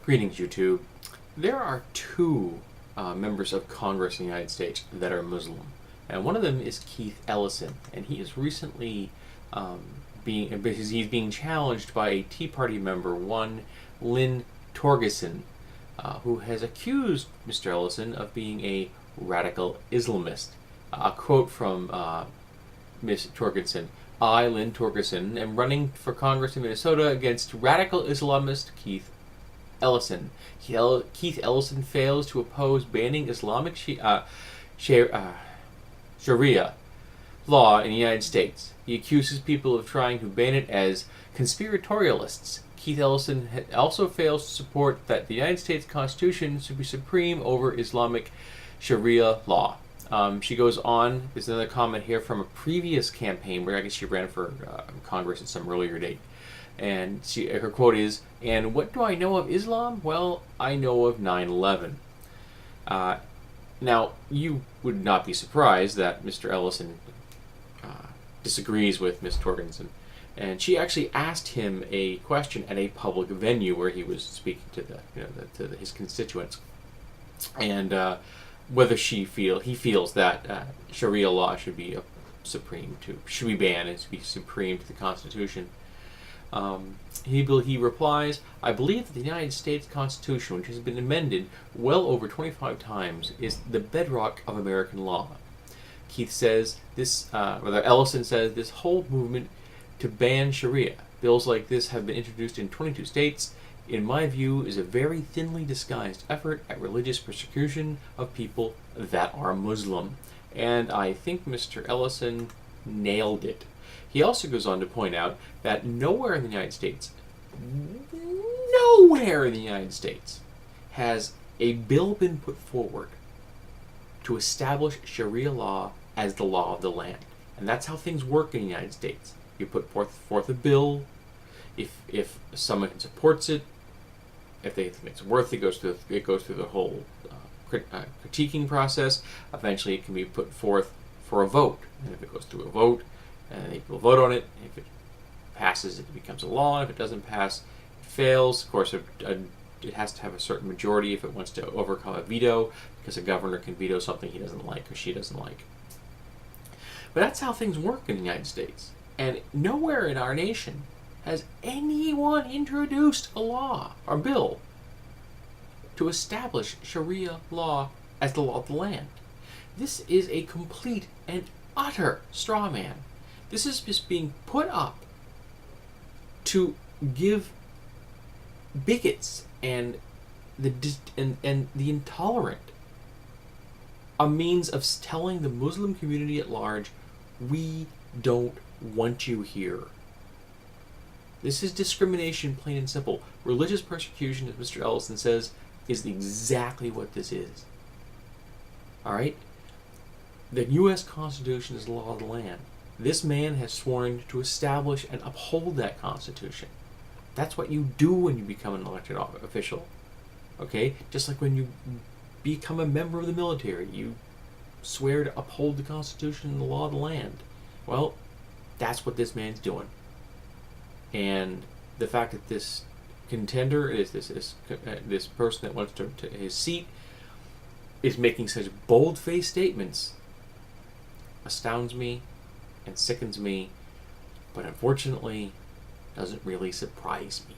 Greetings, YouTube. There are two members of Congress in the United States that are Muslim, and one of them is Keith Ellison, and he is recently because he's being challenged by a Tea Party member, one Lynne Torgerson, who has accused Mr. Ellison of being a radical Islamist. A quote from Ms. Torgerson: "I, Lynne Torgerson, am running for Congress in Minnesota against radical Islamist Keith Ellison. Keith Ellison fails to oppose banning Islamic Sharia law in the United States. He accuses people of trying to ban it as conspiratorialists. Keith Ellison also fails to support that the United States Constitution should be supreme over Islamic Sharia law." She goes on. There's another comment here from a previous campaign where I guess she ran for Congress at some earlier date. And her quote is, "And what do I know of Islam? Well, I know of 9/11. Now, you would not be surprised that Mr. Ellison disagrees with Ms. Torgerson. And she actually asked him a question at a public venue where he was speaking to his constituents, and whether he feels that Sharia law should be banned and should be supreme to the Constitution. He replies, "I believe that the United States Constitution, which has been amended well over 25 times, is the bedrock of American law." Ellison says this whole movement to ban Sharia, bills like this have been introduced in 22 states, in my view, is a very thinly disguised effort at religious persecution of people that are Muslim. And I think Mr. Ellison nailed it. He also goes on to point out that nowhere in the United States has a bill been put forward to establish Sharia law as the law of the land. And that's how things work in the United States. You put forth a bill. If someone supports it, if they think it's worth it, it goes through the whole critiquing process. Eventually, it can be put forth for a vote. And if it goes through a vote, and people vote on it, if it passes, it becomes a law. If it doesn't pass, it fails. Of course, it has to have a certain majority if it wants to overcome a veto, because a governor can veto something he doesn't like or she doesn't like. But that's how things work in the United States. And nowhere in our nation has anyone introduced a law or bill to establish Sharia law as the law of the land. This is a complete and utter straw man. This is just being put up to give bigots and the intolerant a means of telling the Muslim community at large, we don't want you here. This is discrimination, plain and simple. Religious persecution, as Mr. Ellison says, is exactly what this is. All right? The U.S. Constitution is the law of the land. This man has sworn to establish and uphold that Constitution. That's what you do when you become an elected official. Okay? Just like when you become a member of the military, you swear to uphold the Constitution and the law of the land. Well, that's what this man's doing. And the fact that this contender is this person that wants to his seat is making such bold-faced statements astounds me and sickens me, but unfortunately doesn't really surprise me.